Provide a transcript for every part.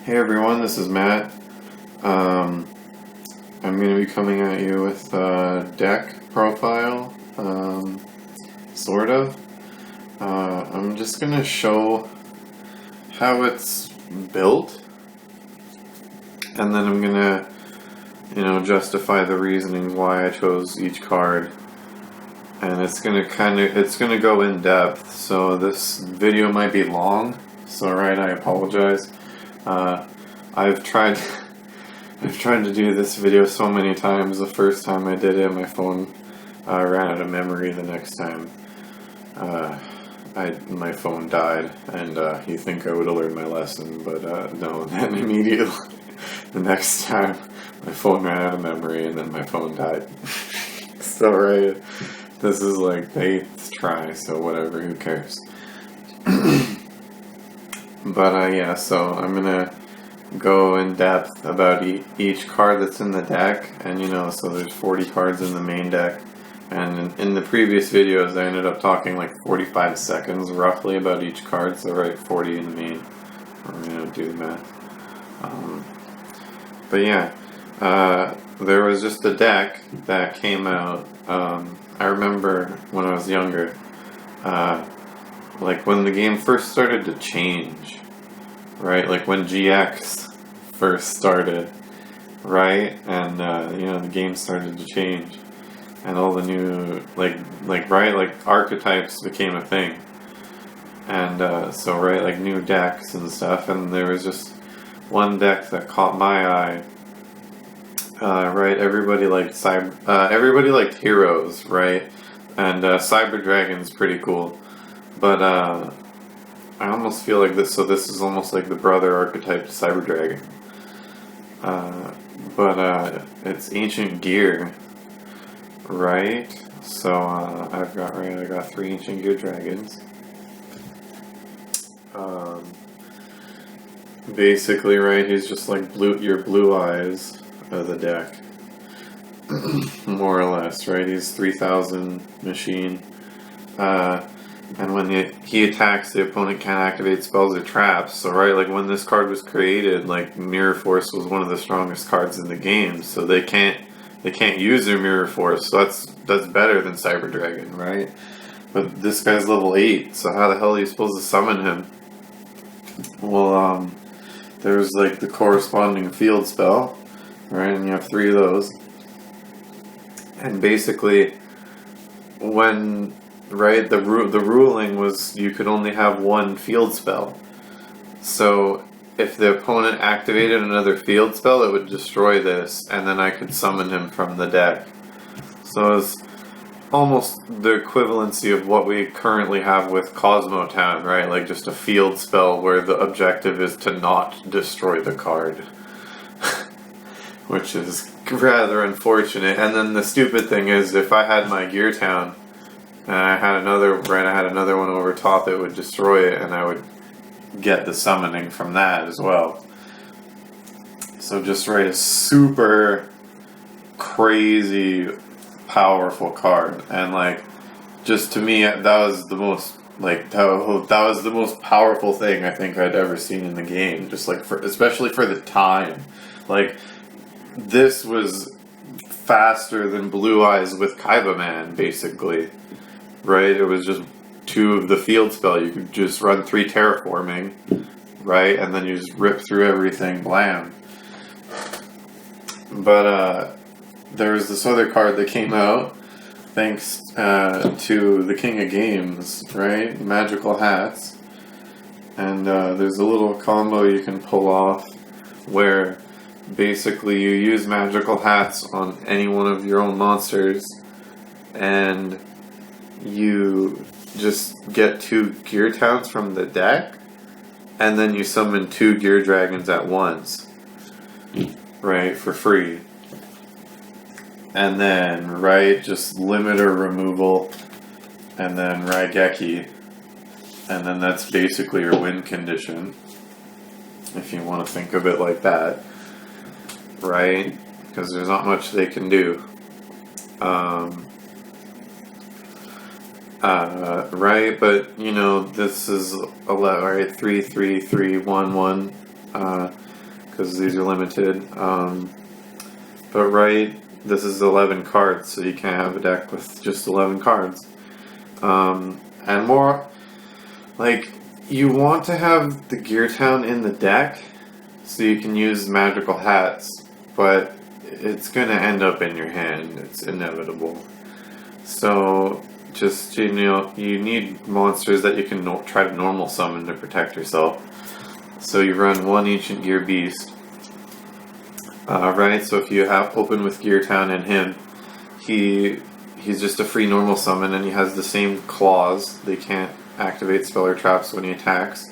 Hey everyone, this is Matt. I'm going to be coming at you with a deck profile, sort of. I'm just going to show how it's built, and then I'm going to, justify the reasonings why I chose each card. And it's going to go in depth, so this video might be long, so I apologize. I've tried to do this video so many times. The first time I did it, my phone ran out of memory. The next time, my phone died, and you think I would have learned my lesson, but no. Then immediately, the next time, my phone ran out of memory, and then my phone died. So this is like 8th try, so whatever. Who cares? But yeah, so I'm gonna go in depth about each card that's in the deck, and so there's 40 cards in the main deck, and in the previous videos I ended up talking like 45 seconds roughly about each card, so 40 in the main. I'm gonna do the math. But yeah, there was just a deck that came out. I remember when I was younger, like when the game first started to change, right? Like when GX first started, right? And the game started to change, and all the new like archetypes became a thing, and like new decks and stuff. And there was just one deck that caught my eye. Everybody liked Heroes, right? And Cyber Dragon's pretty cool, but I almost feel like this is almost like the brother archetype to Cyber Dragon. But it's Ancient Gear, right? So I got 3 Ancient Gear dragons. Basically, he's just like your blue eyes of the deck, more or less, right? He's 3000 machine. And when he attacks, the opponent can't activate spells or traps. So like when this card was created, like Mirror Force was one of the strongest cards in the game, so they can't use their Mirror Force. So that's better than Cyber Dragon, right? But this guy's level 8, so how the hell are you supposed to summon him? Well, there's like the corresponding field spell, right? And you have 3 of those. And basically, when the ruling was you could only have 1 field spell. So if the opponent activated another field spell, it would destroy this, and then I could summon him from the deck. So it's almost the equivalency of what we currently have with Cosmo Town, right? Like just a field spell where the objective is to not destroy the card. Which is rather unfortunate. And then the stupid thing is, if I had my Gear Town, and I had another one over top, it would destroy it, and I would get the summoning from that as well. So just a super crazy powerful card, and just to me that was the most that was the most powerful thing I think I'd ever seen in the game. Just especially for the time, this was faster than Blue Eyes with Kaiba Man, basically. Right, it was just 2 of the field spell. You could just run 3 terraforming, right, and then you just rip through everything, blam. But there was this other card that came out thanks to the King of Games, right? Magical Hats, and there's a little combo you can pull off where basically you use Magical Hats on any one of your own monsters, and you just get 2 Gear Towns from the deck, and then you summon 2 Gear Dragons at once, right, for free. And then, just limiter removal, and then Raigeki, and then that's basically your win condition, if you want to think of it like that, right, because there's not much they can do. But this is 3 3 3 1 1. because these are limited. But right, this is 11 cards, so you can't have a deck with just 11 cards. And more, like, you want to have the Gear Town in the deck so you can use magical hats, but it's gonna end up in your hand. It's inevitable. So just, you know, you need monsters that you can try to normal summon to protect yourself. So you run one Ancient Gear Beast. Right, so if you have open with Gear Town and him, he's just a free normal summon, and he has the same claws. They can't activate spell or traps when he attacks.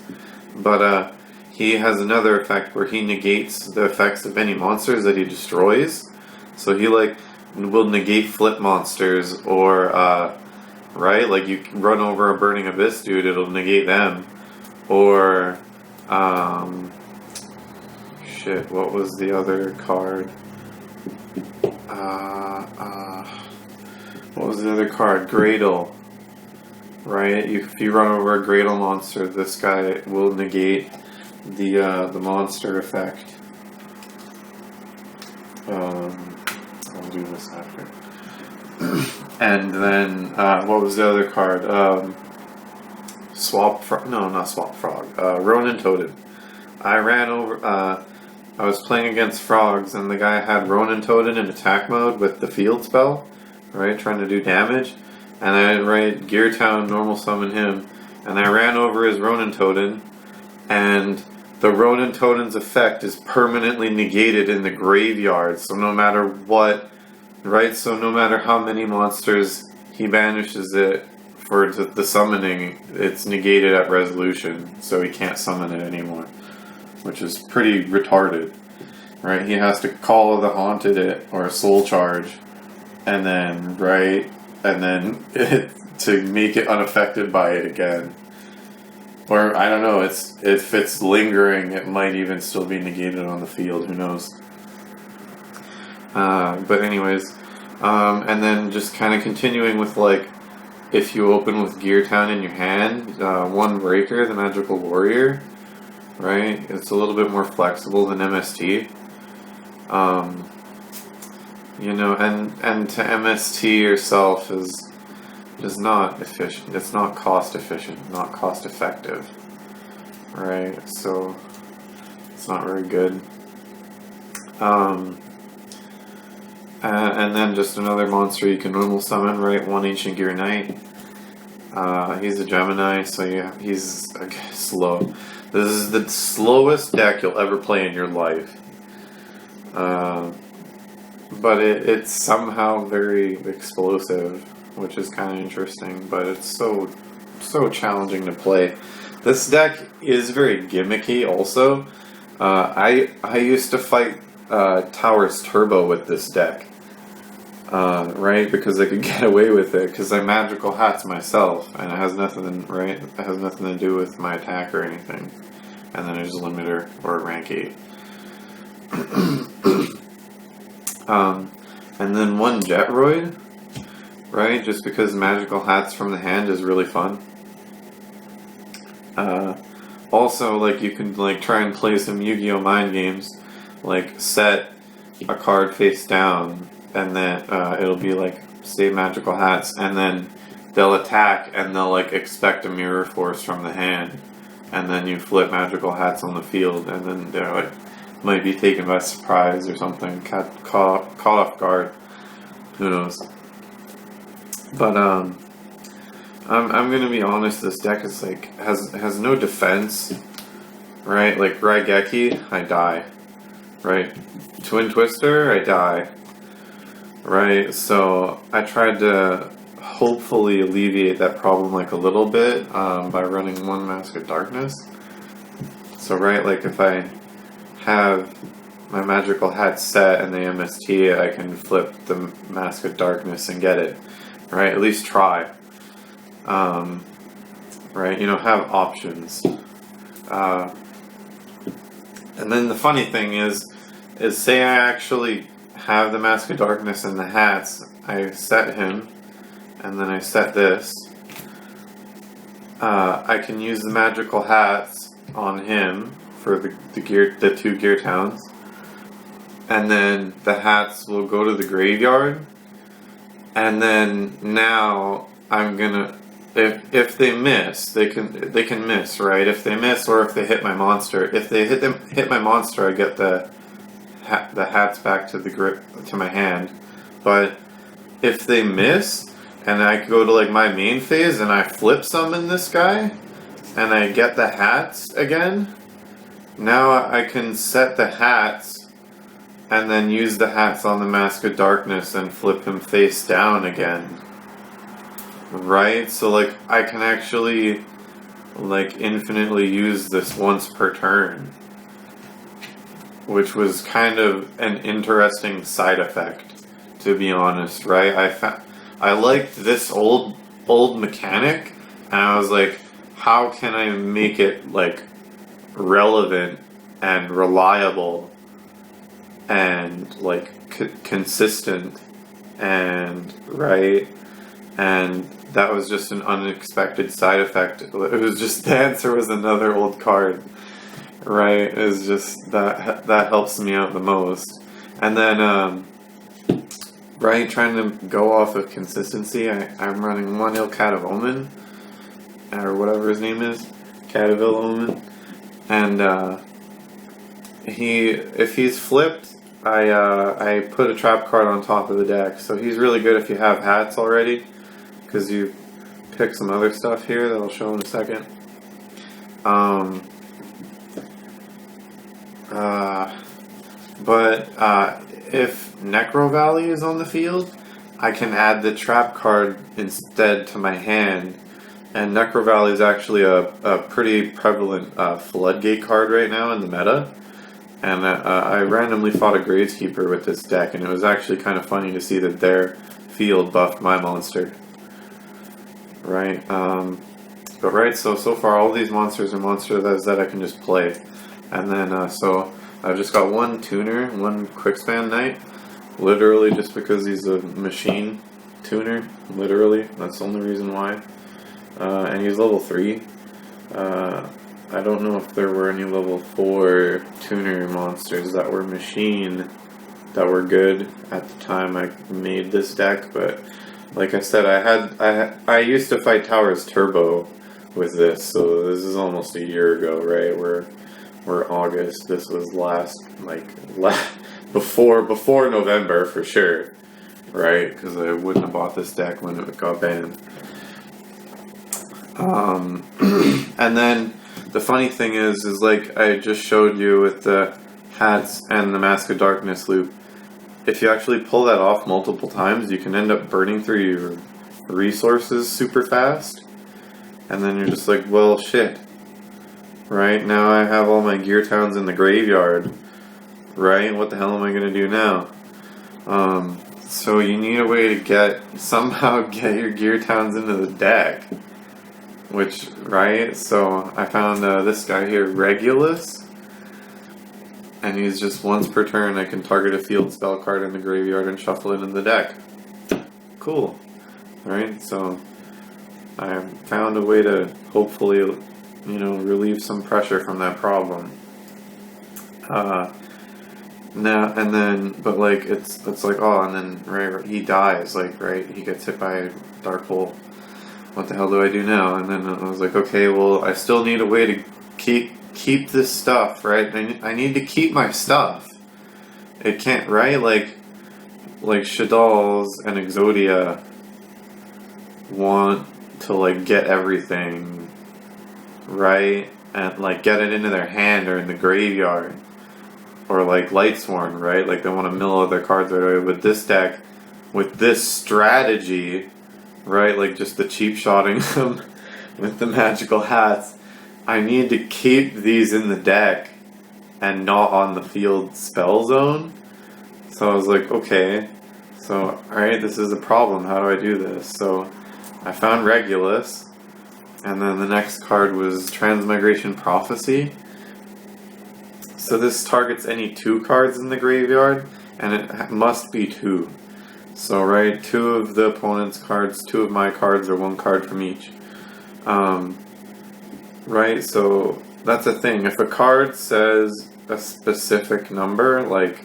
But he has another effect where he negates the effects of any monsters that he destroys. So he like will negate flip monsters, or right, like you can run over a Burning Abyss dude, it'll negate them. Or shit, what was the other card? What was the other card? Gradle. Right? If you run over a Gradle monster, this guy will negate the monster effect. I'll do this after. And then, what was the other card? Swap Frog. No, not Swap Frog. Ronin Totem. I ran over. I was playing against frogs, and the guy had Ronin Totem in attack mode with the field spell, right, trying to do damage. And I Gear Town normal summon him, and I ran over his Ronin Totem, and the Ronin Totem's effect is permanently negated in the graveyard. So no matter what, right? So no matter how many monsters he banishes it for the summoning, it's negated at resolution, so he can't summon it anymore, which is pretty retarded, right? He has to call the Haunted it or Soul Charge, and then to make it unaffected by it again. Or I don't know. If it's lingering, it might even still be negated on the field. Who knows? But anyways, and then just kind of continuing with like, if you open with Gear Town in your hand, one Breaker, the Magical Warrior. Right? It's a little bit more flexible than MST. You know, and to MST yourself is not efficient. It's not cost efficient, not cost effective. Right? So it's not very good. And then just another monster you can normal summon, right? One Ancient Gear Knight. He's a Gemini, so yeah, he's slow. This is the slowest deck you'll ever play in your life. But it's somehow very explosive, which is kind of interesting, but it's so challenging to play. This deck is very gimmicky also. I used to fight Towers Turbo with this deck. Right? Because I could get away with it, because I magical hats myself, and it has nothing, right? It has nothing to do with my attack or anything. And then there's a limiter or a rank 8. And then one Jetroid, right? Just because magical hats from the hand is really fun. Also, like, you can like try and play some YuGiOh mind games, like set a card face down, and then it'll be like, say, magical hats, and then they'll attack and they'll like expect a mirror force from the hand, and then you flip magical hats on the field, and then they're like might be taken by surprise or something, caught off guard. Who knows? But I'm gonna be honest. This deck is like has no defense, right? Like Raigeki, I die. Right, Twin Twister, I die. Right, so I tried to hopefully alleviate that problem like a little bit by running one Mask of Darkness. So right, like if I have my magical hat set and the MST, I can flip the Mask of Darkness and get it. Right, at least try. Right, you know, have options. And then the funny thing is say I actually have the Mask of Darkness and the hats, I set him, and then I set this. I can use the magical hats on him for the 2 gear towns. And then the hats will go to the graveyard. And then now I'm gonna, if they miss, they can miss, right? If they miss or if they hit my monster. If they hit my monster, I get the hats back to my hand. But if they miss and I go to like my main phase and I flip summon this guy and I get the hats again, now I can set the hats and then use the hats on the Mask of Darkness and flip him face down again. Right? So like I can actually like infinitely use this once per turn, which was kind of an interesting side effect, to be honest, right? I liked this old mechanic, and I was like, how can I make it like relevant and reliable and like consistent and right? And that was just an unexpected side effect. It was just the answer was another old card, right? It's just that helps me out the most. And then right, trying to go off of consistency, I'm running 1 Il Cat of Omen, or whatever his name is, Cataville Omen, and if he's flipped, I put a trap card on top of the deck, so he's really good if you have hats already, because you pick some other stuff here that I'll show in a second. But if Necro Valley is on the field, I can add the trap card instead to my hand. And Necro Valley is actually a pretty prevalent floodgate card right now in the meta. And I randomly fought a Graveskeeper with this deck, and it was actually kind of funny to see that their field buffed my monster. Right? But right, so far all these monsters are monsters that I can just play. And then, so I've just got 1 tuner, 1 Quickspan Knight, literally just because he's a machine tuner, literally, that's the only reason why. And he's level 3. I don't know if there were any level 4 tuner monsters that were machine, that were good at the time I made this deck, but like I said, I used to fight Towers Turbo with this, so this is almost a year ago, right? We're August. This was before November for sure, right? Because I wouldn't have bought this deck when it got banned. And then the funny thing is like I just showed you with the hats and the Mask of Darkness loop, if you actually pull that off multiple times, you can end up burning through your resources super fast. And then you're just like, well, shit. Right? Now I have all my gear towns in the graveyard. Right? What the hell am I going to do now? So you need a way to somehow get your gear towns into the deck. Which, right? So I found this guy here, Regulus. And he's just once per turn I can target a field spell card in the graveyard and shuffle it in the deck. Cool. Right? So I found a way to hopefully, relieve some pressure from that problem. Now and then, but like it's like, oh, and then right, he dies, like, right, he gets hit by a dark hole. What the hell do I do now? And then I was like, okay, well, I still need a way to keep this stuff, right? I need to keep my stuff. It can't, right? Like Shadal's and Exodia want to like get everything, right? And like get it into their hand or in the graveyard. Or like Lightsworn, right? Like they want to mill out their cards right away. With this deck, with this strategy, right? Like just the cheap shotting them with the magical hats, I need to keep these in the deck and not on the field spell zone. So I was like, okay, so alright, this is a problem. How do I do this? So I found Regulus, and then the next card was Transmigration Prophecy. So this targets any 2 cards in the graveyard, and it must be 2. So, right, 2 of the opponent's cards, 2 of my cards, or 1 card from each. Right, so that's a thing. If a card says a specific number, like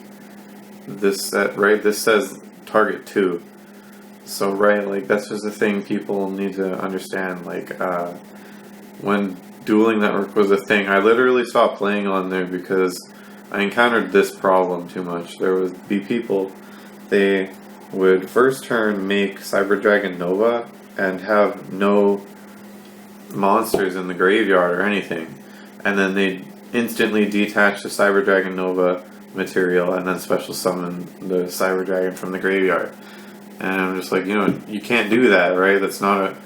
this set, right? This says target 2. So, right, like, that's just a thing people need to understand. Like, when Dueling Network was a thing, I literally stopped playing on there because I encountered this problem too much. There would be people, they would first turn make Cyber Dragon Nova and have no monsters in the graveyard or anything. And then they'd instantly detach the Cyber Dragon Nova material and then special summon the Cyber Dragon from the graveyard. And I'm just like, you can't do that, right? That's not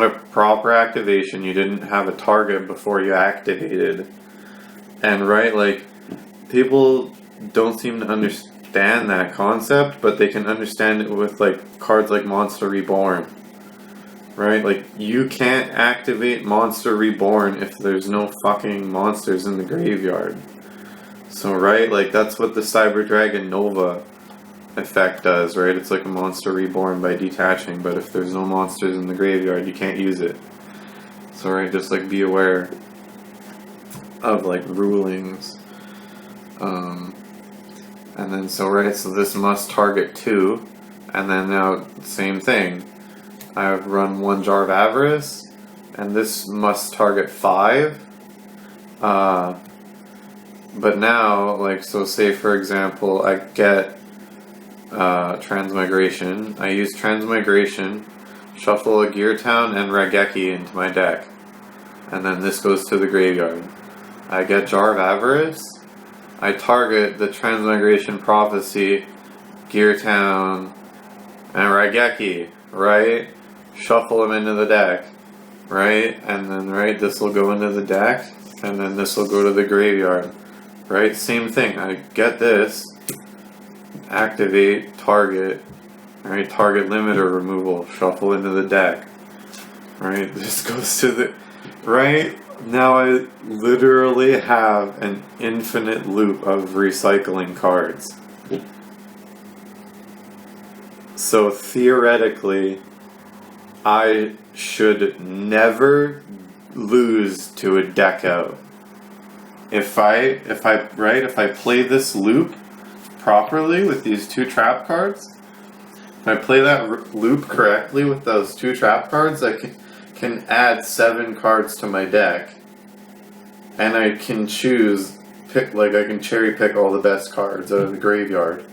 a proper activation. You didn't have a target before you activated. And right, like, people don't seem to understand that concept, but they can understand it with like cards like Monster Reborn. Right? Like, you can't activate Monster Reborn if there's no fucking monsters in the graveyard. So, right, like, that's what the Cyber Dragon Nova effect does, right? It's like a Monster Reborn by detaching, but if there's no monsters in the graveyard, you can't use it. So, right, just, like, be aware of, like, rulings. And then, so, right, so this must target 2, and then now, same thing. I've run 1 Jar of Avarice, and this must target 5. But now, like, so say for example, I get Transmigration. I use Transmigration, shuffle a Gear Town and Raigeki into my deck. And then this goes to the graveyard. I get Jar of Avarice. I target the Transmigration Prophecy, Gear Town, and Raigeki, right? Shuffle them into the deck, right? And then, right, this will go into the deck, and then this will go to the graveyard, right? Same thing. I get this, activate, target, right? Target limiter removal, shuffle into the deck, right? This goes to the, right? Now I literally have an infinite loop of recycling cards. So theoretically, I should never lose to a deck out. If I play this loop properly with these 2 trap cards, if I play that loop correctly with those 2 trap cards, I can add 7 cards to my deck, and I can I can cherry pick all the best cards out of the graveyard.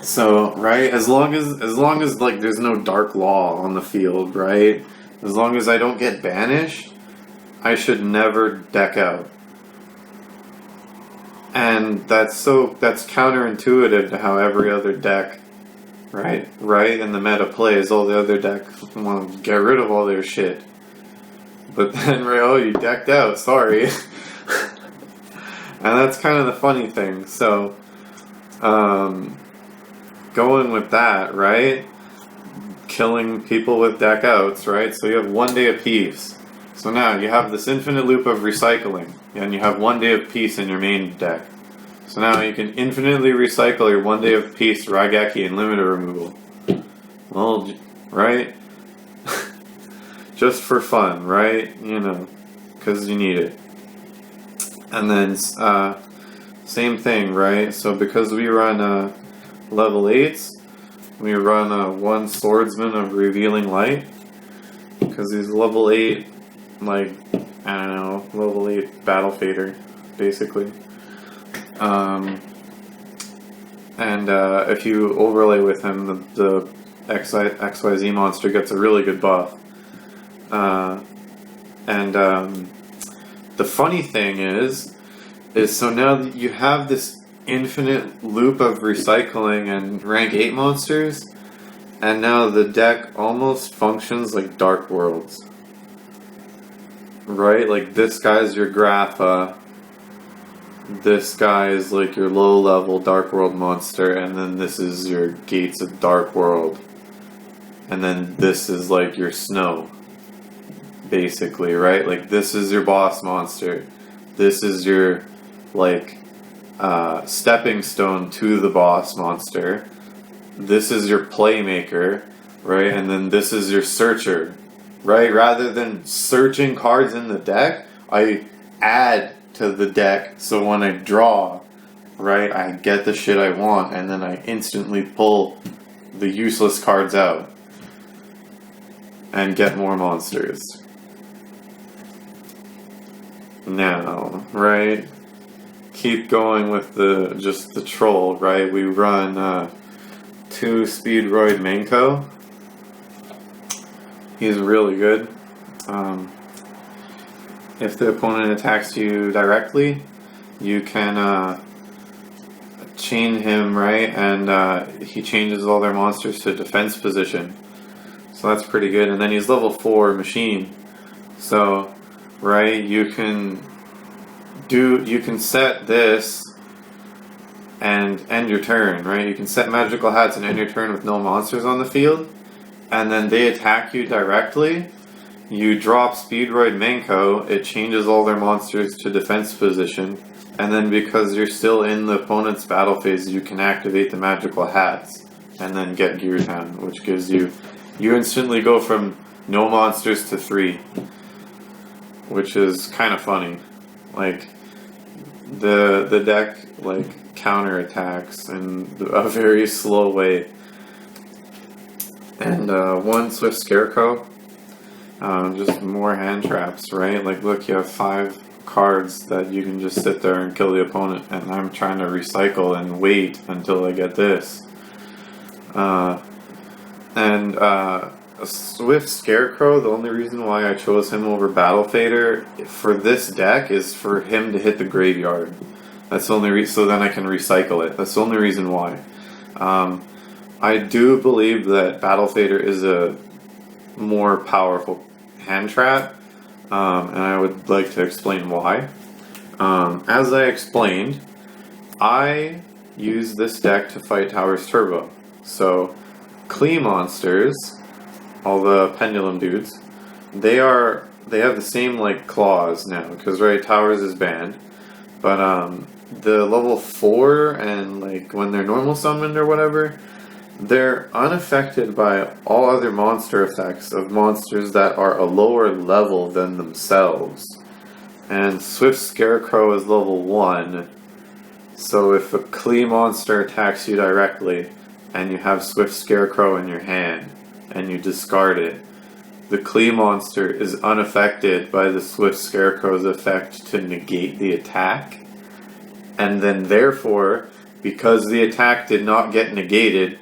So, right, as long as like there's no Dark Law on the field, right? As long as I don't get banished, I should never deck out. And that's counterintuitive to how every other deck, right, in the meta plays. All the other decks want to get rid of all their shit. But then, right, oh, you decked out, sorry. And that's kind of the funny thing. So, going with that, right? Killing people with deck outs, right? So you have 1 day of peace. So now you have this infinite loop of recycling, and you have 1 day of peace in your main deck. So now you can infinitely recycle your 1 day of peace, Raigeki, and limiter removal. Well, right? Just for fun, right? Because you need it. And then, same thing, right? So because we run level 8s, we run 1 Swordsman of Revealing Light, because he's level 8, like, I don't know, level 8 Battle Fader, basically. And if you overlay with him, the XYZ monster gets a really good buff. The funny thing is so now you have this infinite loop of recycling and rank 8 monsters, and now the deck almost functions like Dark Worlds. Right? Like, this guy's your Grappa, this guy is like your low level Dark World monster, and then this is your Gates of Dark World, and then this is like your Snow, basically, right? Like, this is your boss monster, this is your, like, stepping stone to the boss monster, this is your playmaker, right? And then this is your searcher, right? Rather than searching cards in the deck, I add to the deck, so when I draw, right, I get the shit I want, and then I instantly pull the useless cards out and get more monsters. Now, right, keep going with the troll, right? We run 2 Speedroid Manko. He's really good. If the opponent attacks you directly, you can chain him, right? And he changes all their monsters to defense position. So that's pretty good. And then he's level 4 machine. So, right, you can set this and end your turn, right? You can set magical hats and end your turn with no monsters on the field. And then they attack you directly. You drop Speedroid Manko, it changes all their monsters to defense position, and then because you're still in the opponent's battle phase, you can activate the magical hats, and then get Gear Town, which gives you instantly go from no monsters to 3, which is kind of funny. Like, the deck, like, counter attacks in a very slow way. And 1 Swift Scarecrow. Just more hand traps, right? Like, look, you have 5 cards that you can just sit there and kill the opponent, and I'm trying to recycle and wait until I get this. A Swift Scarecrow, the only reason why I chose him over Battle Fader for this deck is for him to hit the graveyard. That's the only so then I can recycle it. That's the only reason why. I do believe that Battle Fader is a more powerful hand trap, and I would like to explain why. As I explained, I use this deck to fight Towers Turbo. So, Klee monsters, all the pendulum dudes, they have the same like claws now, because right, Towers is banned, but the level 4 and like when they're normal summoned or whatever, they're unaffected by all other monster effects of monsters that are a lower level than themselves. And Swift Scarecrow is level 1, so if a Klee monster attacks you directly, and you have Swift Scarecrow in your hand, and you discard it, the Klee monster is unaffected by the Swift Scarecrow's effect to negate the attack. And then therefore, because the attack did not get negated,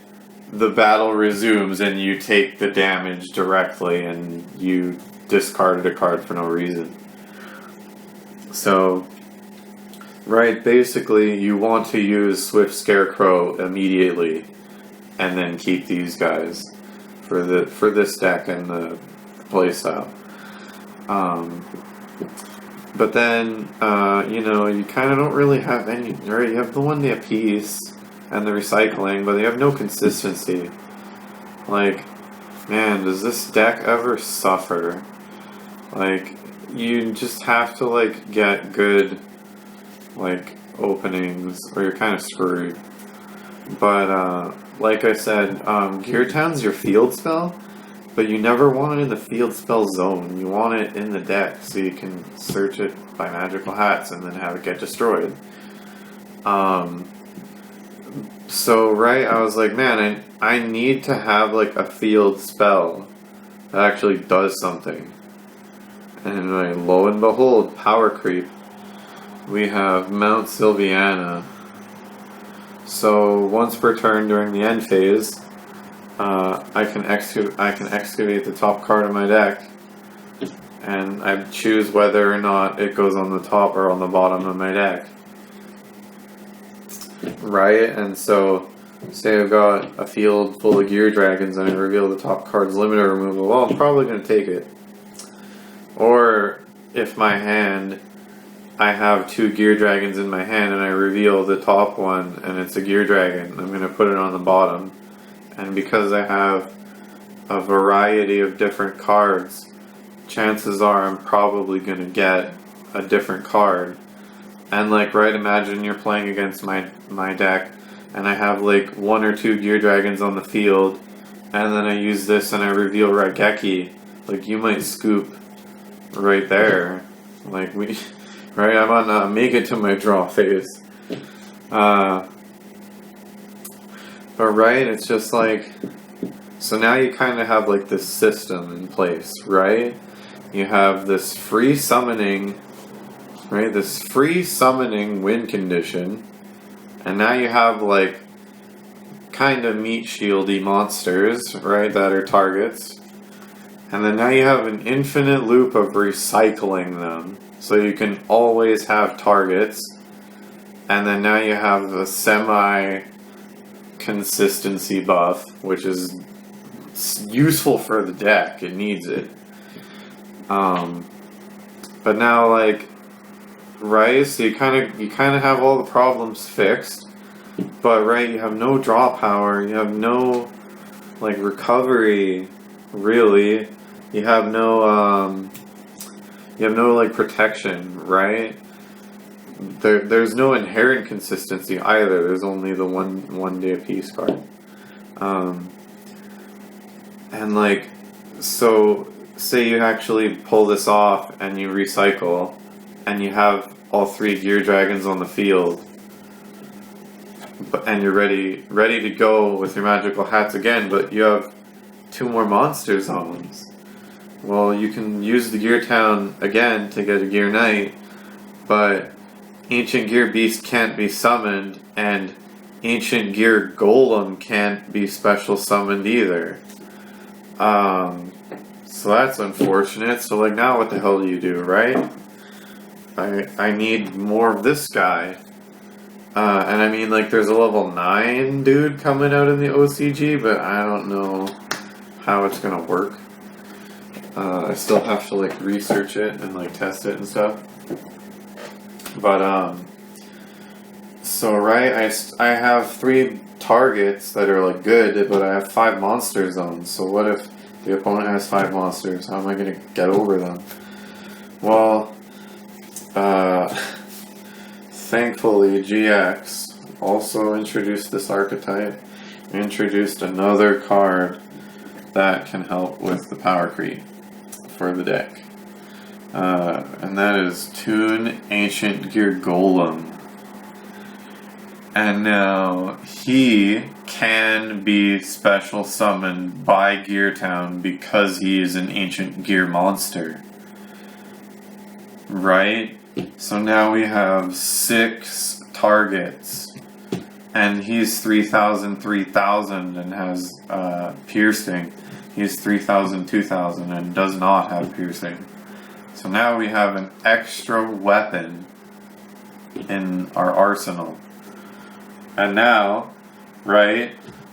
the battle resumes and you take the damage directly and you discarded a card for no reason. So, right, basically you want to use Swift Scarecrow immediately and then keep these guys for this deck and the playstyle. But then, you kind of don't really have any, right? You have the 1-day apiece and the recycling, but they have no consistency. Like, man, does this deck ever suffer? Like, you just have to, like, get good, like, openings, or you're kind of screwed. But, like I said, Gear Town's your field spell, but you never want it in the field spell zone. You want it in the deck, so you can search it by magical hats and then have it get destroyed. So, right, I was like, man, I need to have, like, a field spell that actually does something. And, like, lo and behold, power creep. We have Mount Sylviana. So, once per turn during the end phase, I can excavate the top card of my deck, and I choose whether or not it goes on the top or on the bottom of my deck. Right? And so, say I've got a field full of Gear Dragons and I reveal the top card's limiter removal, well, I'm probably going to take it. Or, if my hand, I have 2 Gear Dragons in my hand and I reveal the top one and it's a Gear Dragon, I'm going to put it on the bottom. And because I have a variety of different cards, chances are I'm probably going to get a different card. And like, right, imagine you're playing against my deck and I have like 1 or 2 Gear Dragons on the field, and then I use this and I reveal Raigeki. like you might scoop right there, like we, right? I might not make it to my draw phase. But right, it's just like, so now you kind of have like this system in place, right? You have this free summoning, right? This free summoning win condition, and now you have like kind of meat shieldy monsters, right? That are targets, and then now you have an infinite loop of recycling them, so you can always have targets, and then now you have a semi consistency buff, which is useful for the deck. It needs it. But now, like, right, so you kind of have all the problems fixed, but right, you have no draw power, you have no like recovery, really. You have no like protection, right? There's no inherent consistency either. There's only the one day apiece card. And like, so say you actually pull this off and you recycle and you have all 3 gear dragons on the field, and you're ready to go with your magical hats again, but you have 2 more monster zones. Well, you can use the Gear Town again to get a Gear Knight, but Ancient Gear Beast can't be summoned, and Ancient Gear Golem can't be special summoned either. So that's unfortunate. So like, now what the hell do you do, right? I need more of this guy. And I mean, like, there's a level 9 dude coming out in the OCG, but I don't know how it's gonna work. I still have to like research it and like test it and stuff. But so right, I have 3 targets that are like good, but I have 5 monster zones. So what if the opponent has 5 monsters? How am I gonna get over them? Well, thankfully GX also introduced this archetype, introduced another card that can help with the power creep for the deck. And that is Toon Ancient Gear Golem. And now he can be special summoned by Gear Town because he is an Ancient Gear monster. Right? So now we have 6 targets. And he's 3,000, 3,000 and has piercing. He's 3,000, 2,000 and does not have piercing. So now we have an extra weapon in our arsenal. And now, right,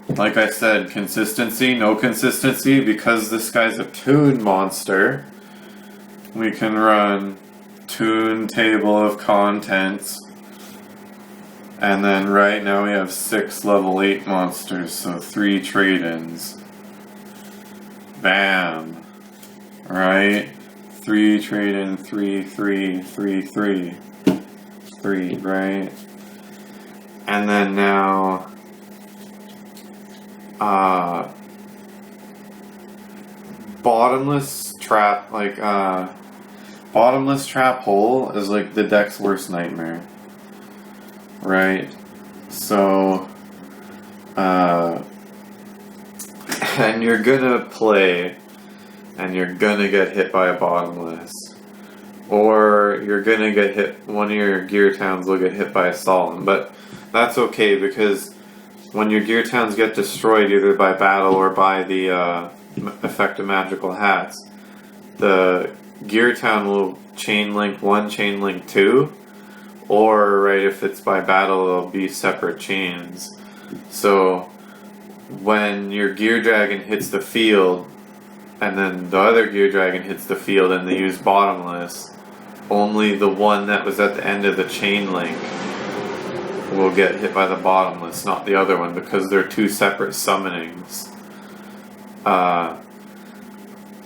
like I said, consistency, no consistency, because this guy's a Toon monster, we can run Toon Table of Contents. And then right now we have 6 level 8 monsters, so 3 trade-ins. Bam. Right? 3 trade-in, 3, 3, 3, 3. 3, right? And then now, bottomless trap, like, bottomless trap hole is like the deck's worst nightmare. Right? So, and you're gonna play, and you're gonna get hit by a bottomless. Or you're gonna get hit, one of your Gear Towns will get hit by a solemn, but that's okay, because when your Gear Towns get destroyed either by battle or by the effect of magical hats, the Gear Town will chain link 1, chain link 2, or right, if it's by battle, it'll be separate chains. So when your Gear Dragon hits the field, and then the other Gear Dragon hits the field and they use bottomless, only the one that was at the end of the chain link will get hit by the bottomless, not the other one, because they're 2 separate summonings.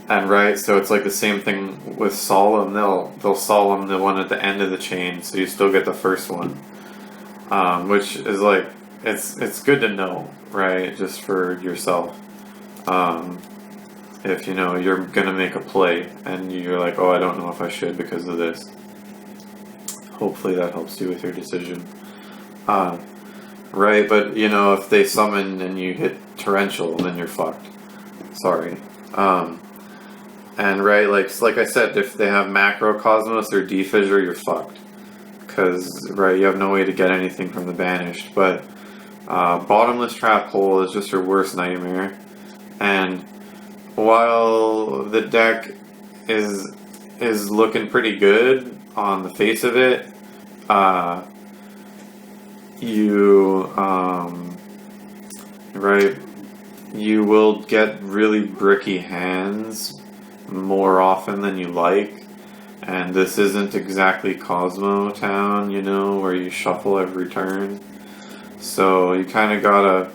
And right, so it's like the same thing with Solemn. They'll Solemn the one at the end of the chain, so you still get the first one. Which is like, it's good to know, right? Just for yourself. if, you know, you're gonna make a play and you're like, oh, I don't know if I should because of this. Hopefully that helps you with your decision. Right, but, you know, if they summon and you hit torrential, then you're fucked. Sorry. And right, like I said, if they have macrocosmos or defissure, you're fucked. Because, right, you have no way to get anything from the banished. But bottomless trap hole is just your worst nightmare. And while the deck is looking pretty good on the face of it, you will get really bricky hands more often than you like, and this isn't exactly Cosmo Town, you know, where you shuffle every turn. So you kind of gotta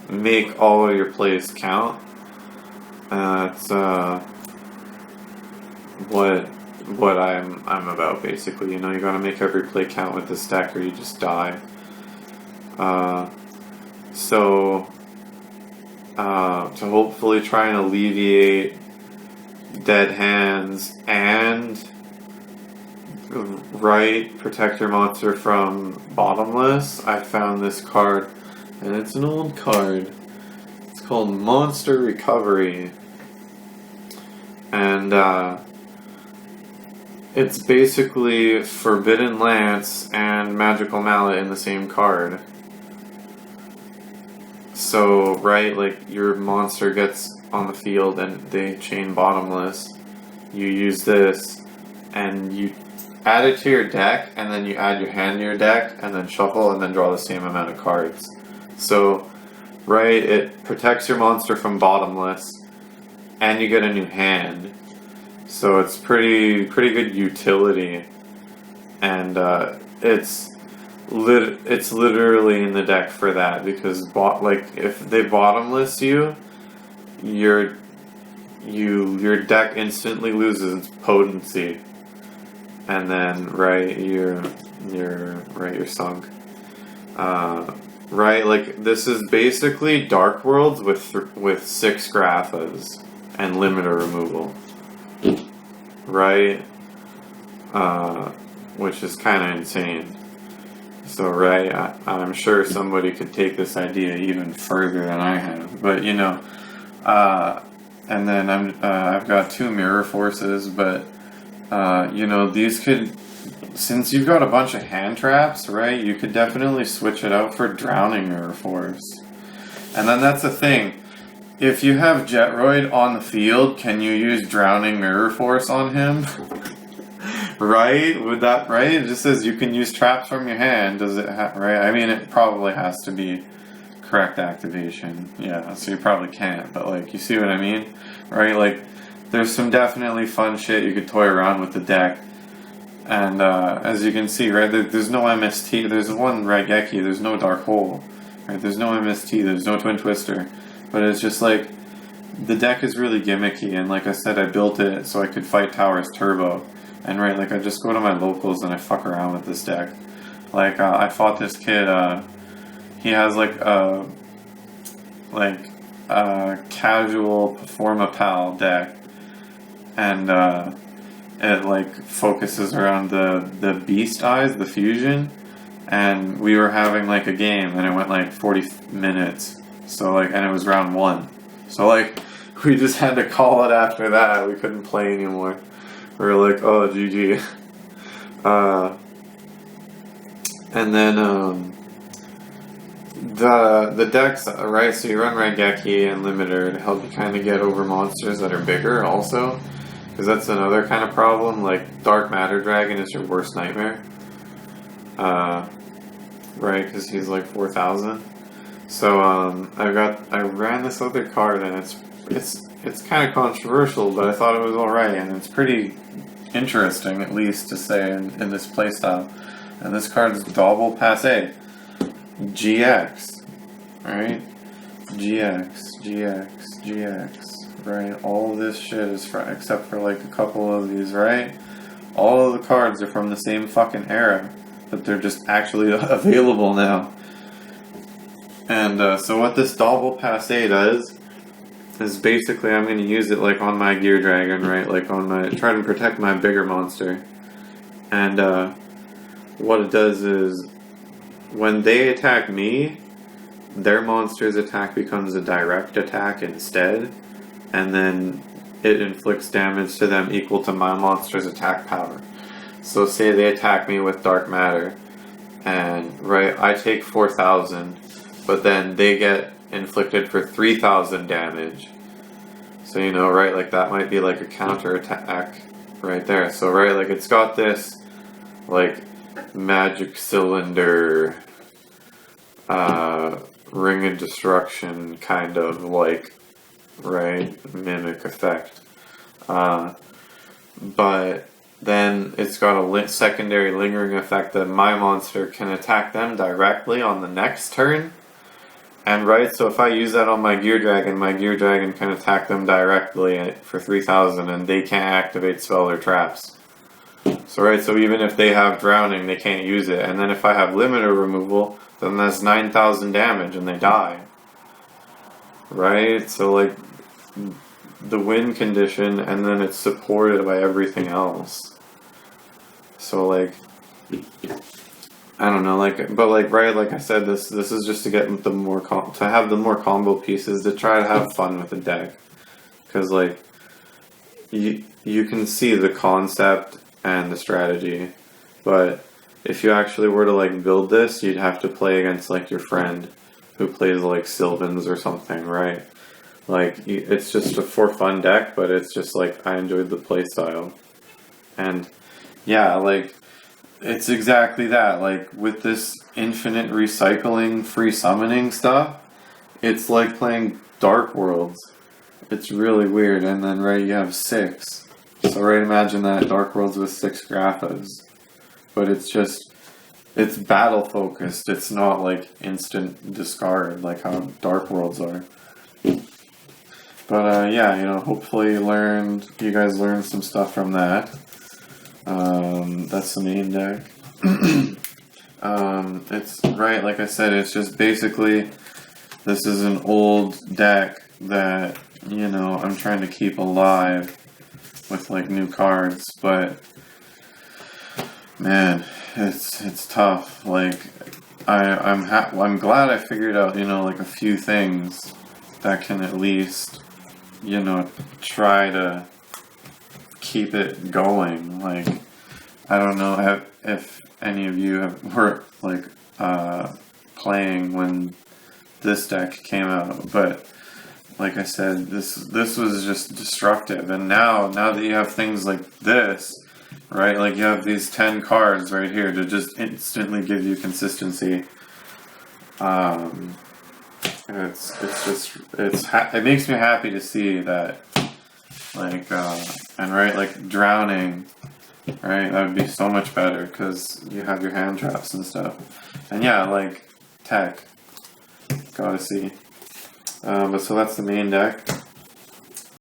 make all of your plays count. That's what I'm about, basically. You know, you gotta make every play count with this deck, or you just die. To hopefully try and alleviate dead hands and protect your monster from bottomless, I found this card, and it's an old card. It's called Monster Recovery, and it's basically Forbidden Lance and Magical Mallet in the same card. So, right, like, your monster gets on the field and they chain bottomless. You use this, and you add it to your deck, and then you add your hand to your deck, and then shuffle, and then draw the same amount of cards. So, right, it protects your monster from bottomless, and you get a new hand. So it's pretty good utility, and it's literally in the deck for that, because if they bottomless you, your deck instantly loses its potency, and then you're sunk. Like, this is basically Dark Worlds with 6 Graphas and limiter removal. Which is kind of insane. So, I'm sure somebody could take this idea even further than I have. But, you know, and then I've got 2 Mirror Forces, but, you know, these could, since you've got a bunch of hand traps, you could definitely switch it out for Drowning Mirror Force. And then that's the thing. If you have Jetroid on the field, can you use Drowning Mirror Force on him? Would that, It just says you can use traps from your hand. Does it I mean, it probably has to be correct activation. Yeah, so you probably can't, but, like, you see what I mean? Like, there's some definitely fun shit you could toy around with the deck. And, as you can see, there's no MST. There's one Raigeki, there's no Dark Hole. There's no MST, there's no Twin Twister. But it's just, like, the deck is really gimmicky, and like I said, I built it so I could fight Towers Turbo. And like, I just go to my locals and I fuck around with this deck. Like, I fought this kid, he has like a casual Performapal deck, and it like focuses around the Beast Eyes, the fusion, and we were having like a game and it went like 40 minutes. So like, and it was round 1. So like, we just had to call it after that. We couldn't play anymore. We were like, oh, GG. And then the decks, so you run Raigeki and Limiter to help you kind of get over monsters that are bigger also. Because that's another kind of problem. Like, Dark Matter Dragon is your worst nightmare. Because he's like 4,000. So I ran this other card, and it's kind of controversial, but I thought it was alright, and it's pretty interesting, at least, to say in this playstyle. And this card is Double Passe. GX. GX. All of this shit is except for like a couple of these, All of the cards are from the same fucking era, but they're just actually available now. And so what this Double Passe does is basically I'm going to use it like on my Gear Dragon, right? Like on my, try to protect my bigger monster. And what it does is when they attack me, their monster's attack becomes a direct attack instead, and then it inflicts damage to them equal to my monster's attack power. So say they attack me with dark matter, and right, I take 4,000, but then they get inflicted for 3,000 damage. So you know, right, like that might be like a counter attack right there. So right, like it's got this like magic cylinder ring of destruction kind of like, right, mimic effect. But then it's got a secondary lingering effect that my monster can attack them directly on the next turn. And right, so if I use that on my Gear Dragon can attack them directly for 3,000 and they can't activate spell or traps. So right, so even if they have drowning, they can't use it. And then if I have limiter removal, then that's 9,000 damage and they die. Right, so like the win condition, and then it's supported by everything else. So like, I don't know, like, but like, right, like I said, this is just to get the more to have the more combo pieces, to try to have fun with the deck, because like you can see the concept and the strategy, but if you actually were to like build this, you'd have to play against like your friend who plays like Sylvans or something, right? Like it's just a for fun deck, but it's just like I enjoyed the play style, and yeah, like it's exactly that. Like with this infinite recycling, free summoning stuff, it's like playing Dark Worlds. It's really weird. And then right, you have 6. So right, imagine that Dark Worlds with 6 Graphas, but it's battle focused. It's not like instant discard like how Dark Worlds are. But yeah, you know, hopefully you guys learned some stuff from that. That's the main deck. It's right, like I said, it's just basically, this is an old deck that, you know, I'm trying to keep alive with like new cards, but man, it's tough. Like I'm glad I figured out, you know, like a few things that can at least, you know, try to keep it going. Like, I don't know if any of you were like playing when this deck came out, but like I said, this was just destructive. And now that you have things like this, right? Like you have these 10 cards right here to just instantly give you consistency. It makes me happy to see that, like, and right, like drowning, right, that would be so much better because you have your hand traps and stuff. And yeah, like tech, gotta see. But so that's the main deck.